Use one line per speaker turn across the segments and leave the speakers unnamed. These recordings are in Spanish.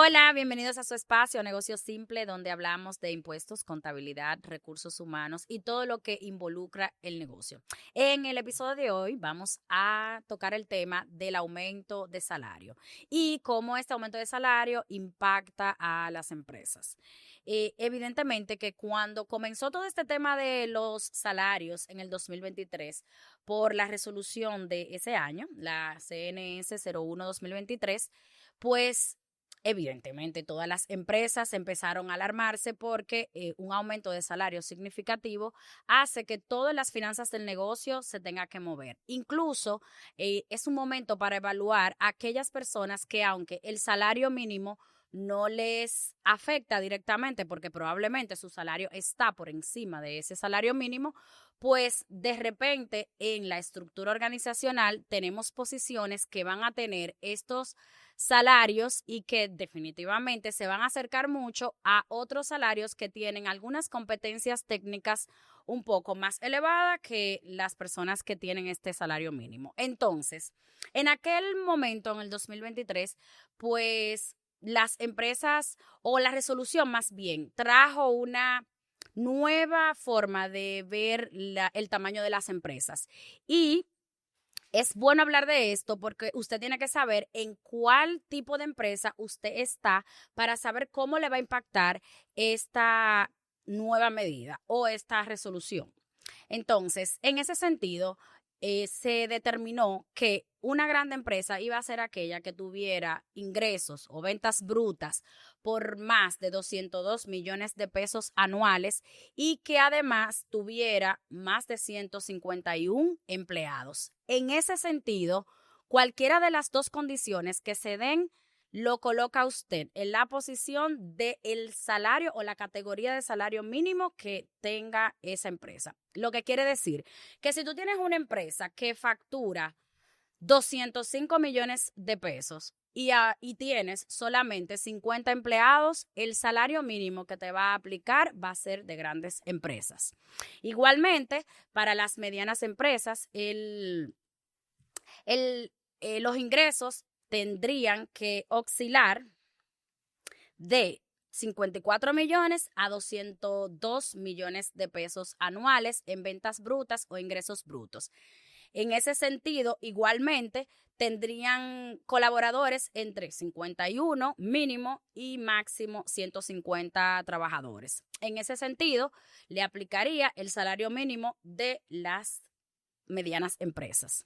Hola, bienvenidos a su espacio Negocio Simple, donde hablamos de impuestos, contabilidad, recursos humanos y todo lo que involucra el negocio. En el episodio de hoy vamos a tocar el tema del aumento de salario y cómo este aumento de salario impacta a las empresas. Evidentemente que cuando comenzó todo este tema de los salarios en el 2023, por la resolución de ese año, la CNS 01-2023, pues evidentemente, todas las empresas empezaron a alarmarse porque un aumento de salario significativo hace que todas las finanzas del negocio se tengan que mover. Incluso es un momento para evaluar a aquellas personas que, aunque el salario mínimo no les afecta directamente porque probablemente su salario está por encima de ese salario mínimo, pues de repente en la estructura organizacional tenemos posiciones que van a tener estos salarios y que definitivamente se van a acercar mucho a otros salarios que tienen algunas competencias técnicas un poco más elevadas que las personas que tienen este salario mínimo. Entonces, en aquel momento, en el 2023, pues las empresas o la resolución más bien trajo una nueva forma de ver el tamaño de las empresas y es bueno hablar de esto porque usted tiene que saber en cuál tipo de empresa usted está para saber cómo le va a impactar esta nueva medida o esta resolución. Entonces, en ese sentido, se determinó que una gran empresa iba a ser aquella que tuviera ingresos o ventas brutas por más de 202 millones de pesos anuales y que además tuviera más de 151 empleados. En ese sentido, cualquiera de las dos condiciones que se den lo coloca usted en la posición del salario o la categoría de salario mínimo que tenga esa empresa. Lo que quiere decir que si tú tienes una empresa que factura 205 millones de pesos y tienes solamente 50 empleados, el salario mínimo que te va a aplicar va a ser de grandes empresas. Igualmente, para las medianas empresas, los ingresos tendrían que oscilar de 54 millones a 202 millones de pesos anuales en ventas brutas o ingresos brutos. En ese sentido, igualmente, tendrían colaboradores entre 51 mínimo y máximo 150 trabajadores. En ese sentido, le aplicaría el salario mínimo de las medianas empresas.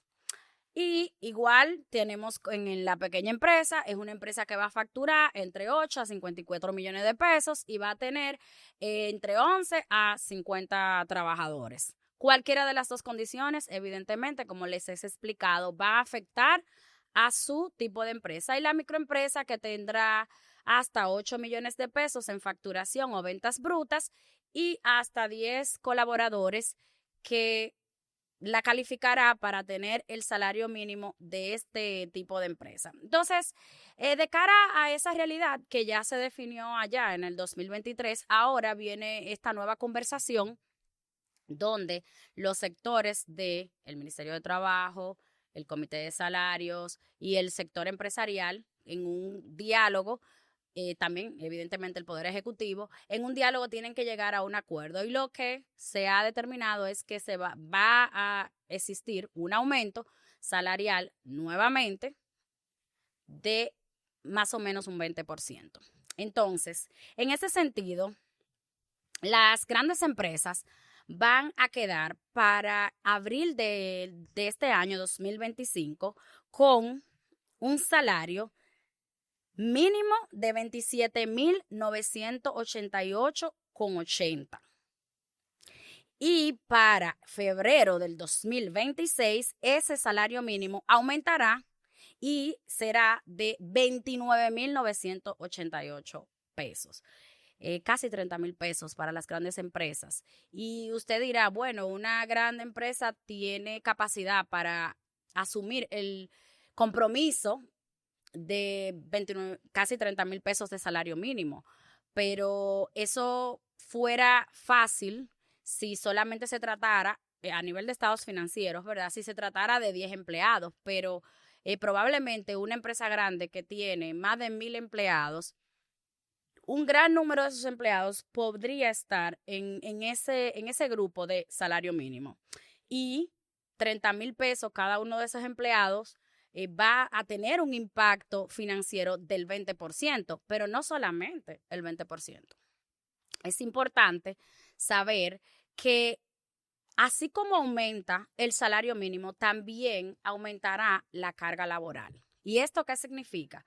Y igual tenemos en la pequeña empresa, es una empresa que va a facturar entre 8 a 54 millones de pesos y va a tener entre 11 a 50 trabajadores. Cualquiera de las dos condiciones, evidentemente, como les he explicado, va a afectar a su tipo de empresa. Y la microempresa que tendrá hasta 8 millones de pesos en facturación o ventas brutas y hasta 10 colaboradores que la calificará para tener el salario mínimo de este tipo de empresa. Entonces, de cara a esa realidad que ya se definió allá en el 2023, ahora viene esta nueva conversación donde los sectores del Ministerio de Trabajo, el Comité de Salarios y el sector empresarial en un diálogo también, evidentemente, el Poder Ejecutivo, en un diálogo tienen que llegar a un acuerdo. Y lo que se ha determinado es que va a existir un aumento salarial nuevamente de más o menos un 20%. Entonces, en ese sentido, las grandes empresas van a quedar para abril de este año 2025 con un salario mínimo de 27,988,80. Y para febrero del 2026, ese salario mínimo aumentará y será de 29,988 pesos. Casi 30,000 pesos para las grandes empresas. Y usted dirá, bueno, una gran empresa tiene capacidad para asumir el compromiso de 29, casi 30,000 pesos de salario mínimo, pero eso fuera fácil si solamente se tratara a nivel de estados financieros, ¿verdad? Si se tratara de 10 empleados, pero probablemente una empresa grande que tiene más de 1,000 empleados un gran número de sus empleados podría estar en ese grupo de salario mínimo. Y 30,000 pesos cada uno de esos empleados va a tener un impacto financiero del 20%, pero no solamente el 20%. Es importante saber que así como aumenta el salario mínimo, también aumentará la carga laboral. ¿Y esto qué significa?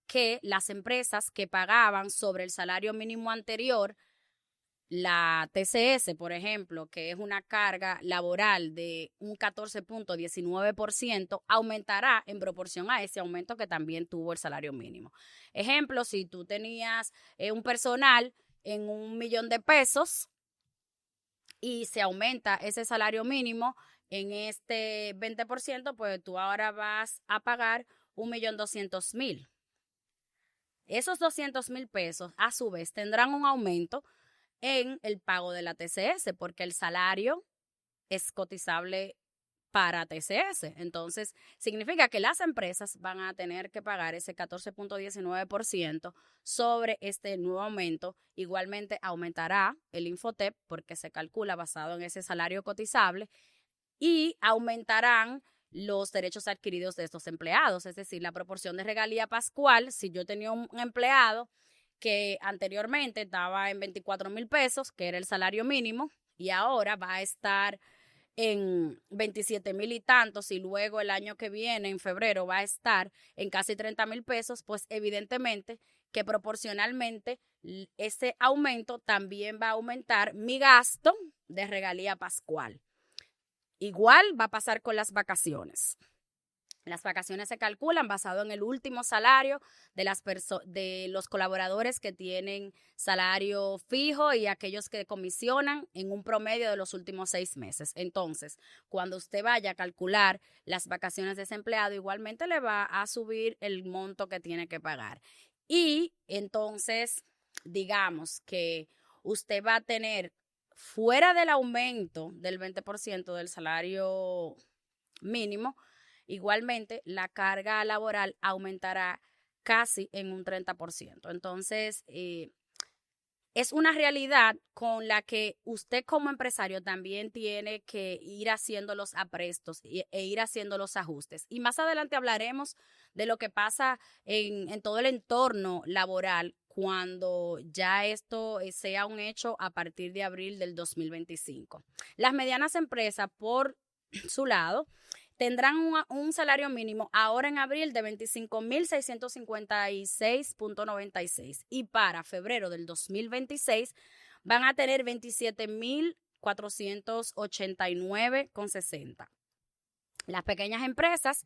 Que las empresas que pagaban sobre el salario mínimo anterior, la TCS, por ejemplo, que es una carga laboral de un 14.19%, aumentará en proporción a ese aumento que también tuvo el salario mínimo. Ejemplo, si tú tenías un personal en 1,000,000 de pesos y se aumenta ese salario mínimo en este 20%, pues tú ahora vas a pagar 1,200,000. Esos 200,000 pesos, a su vez, tendrán un aumento en el pago de la TCS, porque el salario es cotizable para TCS. Entonces, significa que las empresas van a tener que pagar ese 14.19% sobre este nuevo aumento. Igualmente, aumentará el Infotep porque se calcula basado en ese salario cotizable y aumentarán los derechos adquiridos de estos empleados, es decir, la proporción de regalía pascual. Si yo tenía un empleado que anteriormente estaba en 24,000 pesos, que era el salario mínimo, y ahora va a estar en 27,000 y tantos, y luego el año que viene, en febrero, va a estar en casi 30,000 pesos, pues evidentemente que proporcionalmente ese aumento también va a aumentar mi gasto de regalía pascual. Igual va a pasar con las vacaciones. Las vacaciones se calculan basado en el último salario de los colaboradores que tienen salario fijo y aquellos que comisionan en un promedio de los últimos 6 meses. Entonces, cuando usted vaya a calcular las vacaciones de ese empleado, igualmente le va a subir el monto que tiene que pagar. Y entonces, digamos que usted va a tener, fuera del aumento del 20% del salario mínimo, igualmente la carga laboral aumentará casi en un 30%. Entonces, es una realidad con la que usted como empresario también tiene que ir haciendo los aprestos e ir haciendo los ajustes. Y más adelante hablaremos de lo que pasa en todo el entorno laboral cuando ya esto sea un hecho a partir de abril del 2025. Las medianas empresas, por su lado, tendrán un salario mínimo ahora en abril de 25,656.96 y para febrero del 2026 van a tener 27,489,60. Las pequeñas empresas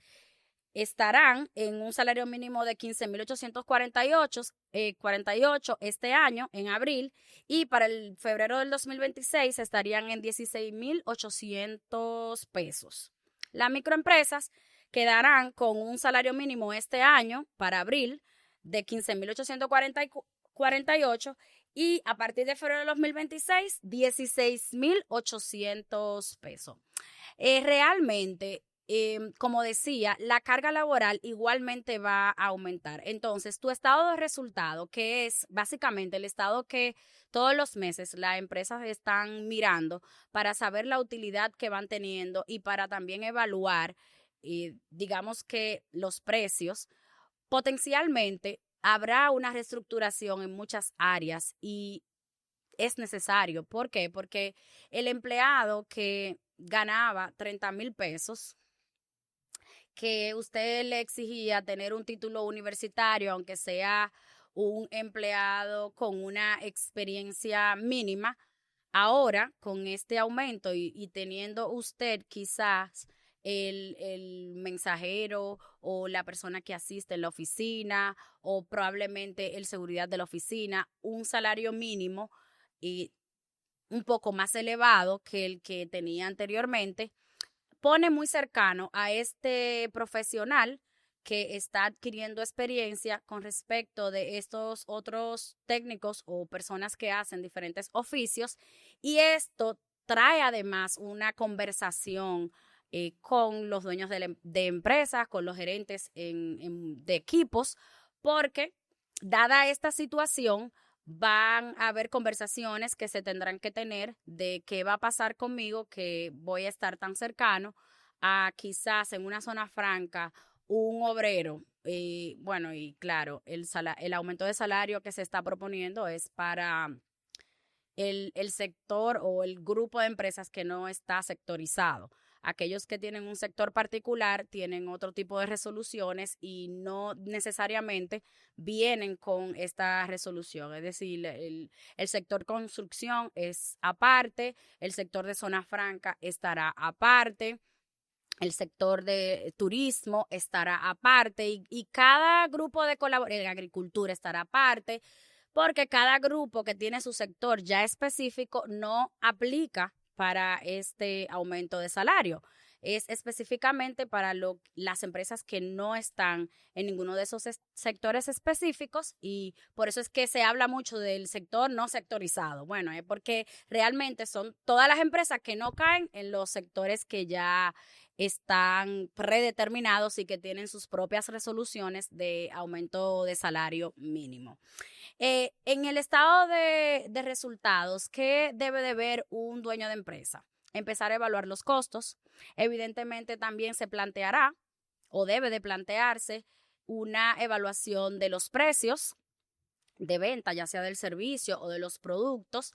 estarán en un salario mínimo de 15,848 este año, en abril, y para el febrero del 2026 estarían en 16,800 pesos. Las microempresas quedarán con un salario mínimo este año, para abril, de 15,848 y a partir de febrero del 2026, 16,800 pesos. Realmente, como decía, la carga laboral igualmente va a aumentar. Entonces, tu estado de resultado, que es básicamente el estado que todos los meses las empresas están mirando para saber la utilidad que van teniendo y para también evaluar, digamos que los precios, potencialmente habrá una reestructuración en muchas áreas y es necesario. ¿Por qué? Porque el empleado que ganaba 30,000 pesos, que usted le exigía tener un título universitario, aunque sea un empleado con una experiencia mínima, ahora con este aumento y teniendo usted quizás el mensajero o la persona que asiste en la oficina o probablemente el seguridad de la oficina, un salario mínimo y un poco más elevado que el que tenía anteriormente, pone muy cercano a este profesional que está adquiriendo experiencia con respecto de estos otros técnicos o personas que hacen diferentes oficios, y esto trae además una conversación con los dueños de empresas, con los gerentes de equipos, porque dada esta situación van a haber conversaciones que se tendrán que tener de qué va a pasar conmigo, que voy a estar tan cercano a quizás en una zona franca un obrero. Y bueno, y claro, el aumento de salario que se está proponiendo es para el sector o el grupo de empresas que no está sectorizado. Aquellos que tienen un sector particular tienen otro tipo de resoluciones y no necesariamente vienen con esta resolución. Es decir, el sector construcción es aparte, el sector de zona franca estará aparte, el sector de turismo estará aparte y cada grupo de colaboración, agricultura estará aparte, porque cada grupo que tiene su sector ya específico no aplica para este aumento de salario. Es específicamente para las empresas que no están en ninguno de esos sectores específicos y por eso es que se habla mucho del sector no sectorizado. Bueno, es porque realmente son todas las empresas que no caen en los sectores que ya están predeterminados y que tienen sus propias resoluciones de aumento de salario mínimo. En el estado de resultados, ¿qué debe de ver un dueño de empresa? Empezar a evaluar los costos. Evidentemente también se planteará o debe de plantearse una evaluación de los precios de venta, ya sea del servicio o de los productos,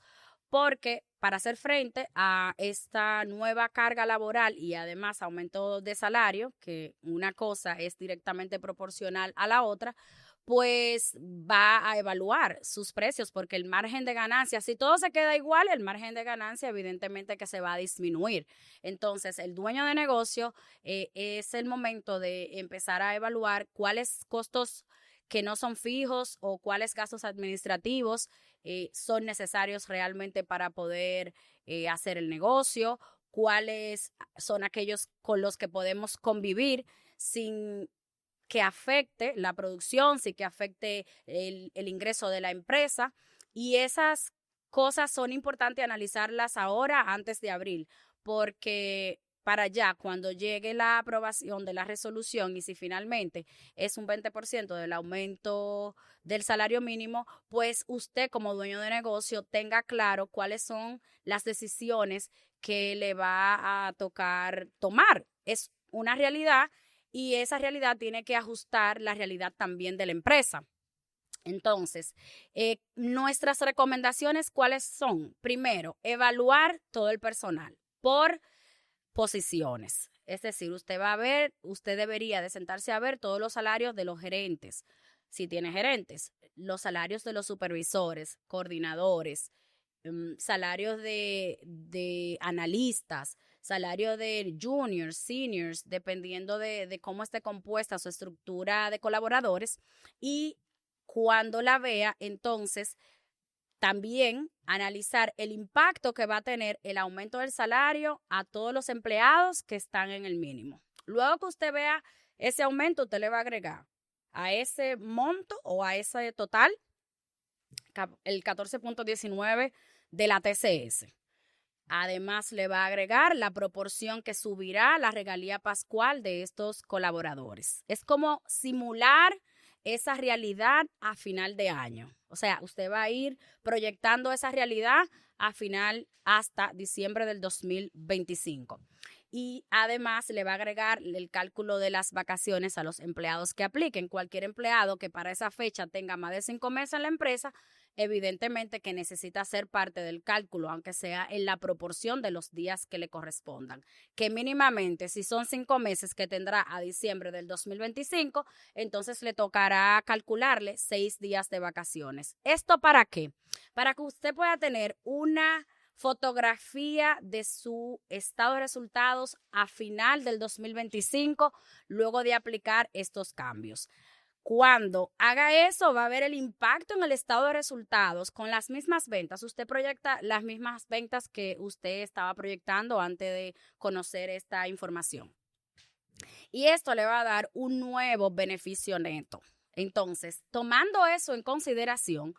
porque para hacer frente a esta nueva carga laboral y además aumento de salario, que una cosa es directamente proporcional a la otra, pues va a evaluar sus precios porque el margen de ganancia, si todo se queda igual, el margen de ganancia evidentemente que se va a disminuir. Entonces, el dueño de negocio es el momento de empezar a evaluar cuáles costos que no son fijos o cuáles gastos administrativos son necesarios realmente para poder hacer el negocio, cuáles son aquellos con los que podemos convivir sin que afecte la producción, sin que afecte el ingreso de la empresa. Y esas cosas son importantes analizarlas ahora antes de abril, porque para allá, cuando llegue la aprobación de la resolución y si finalmente es un 20% del aumento del salario mínimo, pues usted como dueño de negocio tenga claro cuáles son las decisiones que le va a tocar tomar. Es una realidad y esa realidad tiene que ajustar la realidad también de la empresa. Entonces, nuestras recomendaciones, ¿cuáles son? Primero, evaluar todo el personal por posiciones. Es decir, usted debería de sentarse a ver todos los salarios de los gerentes, si tiene gerentes, los salarios de los supervisores, coordinadores, salarios de analistas, salario de juniors, seniors, dependiendo de cómo esté compuesta su estructura de colaboradores. Y cuando la vea, entonces también analizar el impacto que va a tener el aumento del salario a todos los empleados que están en el mínimo. Luego que usted vea ese aumento, usted le va a agregar a ese monto o a ese total el 14.19 de la TCS. Además, le va a agregar la proporción que subirá la regalía pascual de estos colaboradores. Es como simular esa realidad a final de año. O sea, usted va a ir proyectando esa realidad a final hasta diciembre del 2025. Y además le va a agregar el cálculo de las vacaciones a los empleados que apliquen. Cualquier empleado que para esa fecha tenga más de 5 meses en la empresa, evidentemente que necesita ser parte del cálculo, aunque sea en la proporción de los días que le correspondan. Que mínimamente, si son 5 meses que tendrá a diciembre del 2025, entonces le tocará calcularle 6 días de vacaciones. ¿Esto para qué? Para que usted pueda tener una fotografía de su estado de resultados a final del 2025, luego de aplicar estos cambios. Cuando haga eso, va a ver el impacto en el estado de resultados con las mismas ventas. Usted proyecta las mismas ventas que usted estaba proyectando antes de conocer esta información. Y esto le va a dar un nuevo beneficio neto. Entonces, tomando eso en consideración,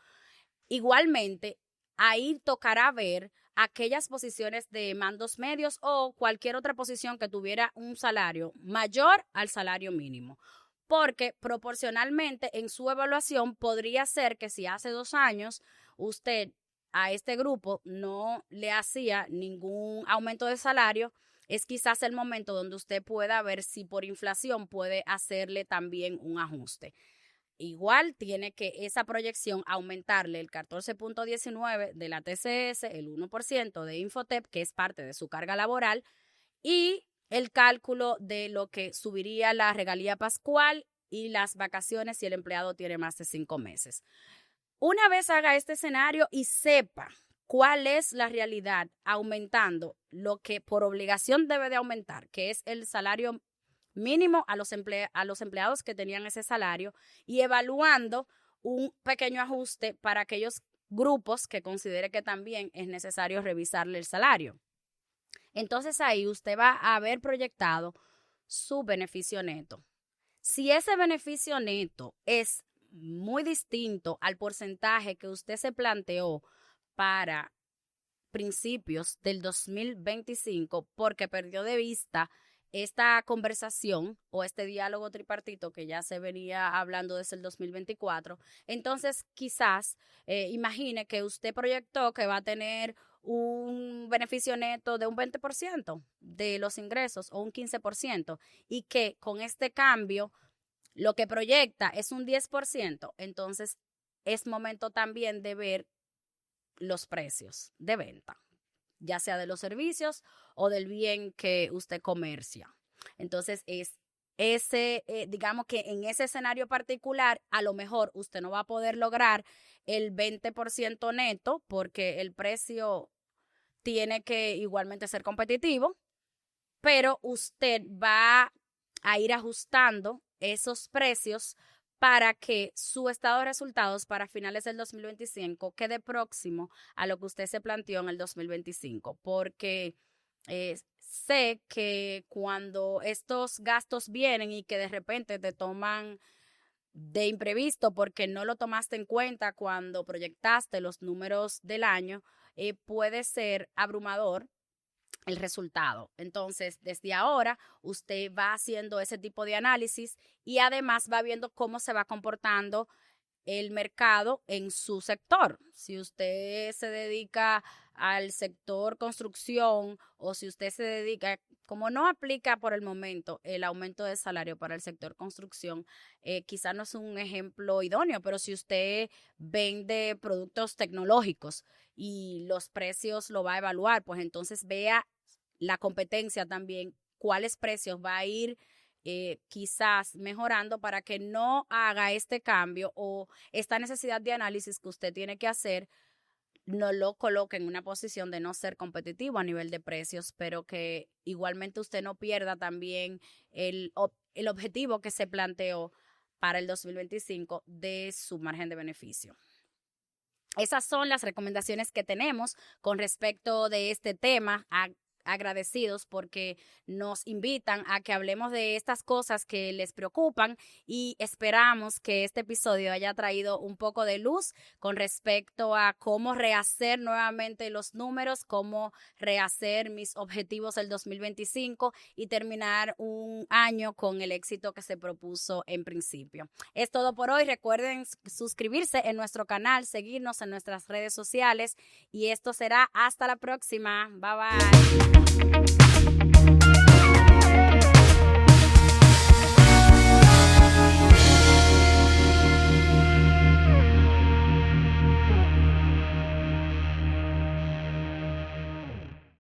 igualmente, ahí tocará ver aquellas posiciones de mandos medios o cualquier otra posición que tuviera un salario mayor al salario mínimo. Porque proporcionalmente en su evaluación podría ser que si hace 2 años usted a este grupo no le hacía ningún aumento de salario, es quizás el momento donde usted pueda ver si por inflación puede hacerle también un ajuste. Igual tiene que esa proyección aumentarle el 14.19 de la TCS, el 1% de Infotep, que es parte de su carga laboral, y el cálculo de lo que subiría la regalía pascual y las vacaciones si el empleado tiene más de 5 meses. Una vez haga este escenario y sepa cuál es la realidad, aumentando lo que por obligación debe de aumentar, que es el salario mínimo a los empleados que tenían ese salario, y evaluando un pequeño ajuste para aquellos grupos que considere que también es necesario revisarle el salario. Entonces ahí usted va a haber proyectado su beneficio neto. Si ese beneficio neto es muy distinto al porcentaje que usted se planteó para principios del 2025, porque perdió de vista esta conversación o este diálogo tripartito que ya se venía hablando desde el 2024, entonces quizás imagine que usted proyectó que va a tener un beneficio neto de un 20% de los ingresos o un 15%, y que con este cambio lo que proyecta es un 10%, entonces es momento también de ver los precios de venta, ya sea de los servicios o del bien que usted comercia. Entonces es digamos que en ese escenario particular, a lo mejor usted no va a poder lograr el 20% neto porque el precio tiene que igualmente ser competitivo, pero usted va a ir ajustando esos precios para que su estado de resultados para finales del 2025 quede próximo a lo que usted se planteó en el 2025, porque sé que cuando estos gastos vienen y que de repente te toman de imprevisto porque no lo tomaste en cuenta cuando proyectaste los números del año, puede ser abrumador el resultado. Entonces, desde ahora, usted va haciendo ese tipo de análisis y además va viendo cómo se va comportando el mercado en su sector. Si usted se dedica al sector construcción o si usted se dedica, como no aplica por el momento el aumento de salario para el sector construcción, quizá no es un ejemplo idóneo, pero si usted vende productos tecnológicos y los precios lo va a evaluar, pues entonces vea la competencia también, cuáles precios va a ir quizás mejorando para que no haga este cambio o esta necesidad de análisis que usted tiene que hacer no lo coloque en una posición de no ser competitivo a nivel de precios, pero que igualmente usted no pierda también el objetivo que se planteó para el 2025 de su margen de beneficio. Esas son las recomendaciones que tenemos con respecto de este tema. Agradecidos porque nos invitan a que hablemos de estas cosas que les preocupan y esperamos que este episodio haya traído un poco de luz con respecto a cómo rehacer nuevamente los números, cómo rehacer mis objetivos del 2025 y terminar un año con el éxito que se propuso en principio. Es todo por hoy. Recuerden suscribirse en nuestro canal, seguirnos en nuestras redes sociales y esto será hasta la próxima. Bye bye.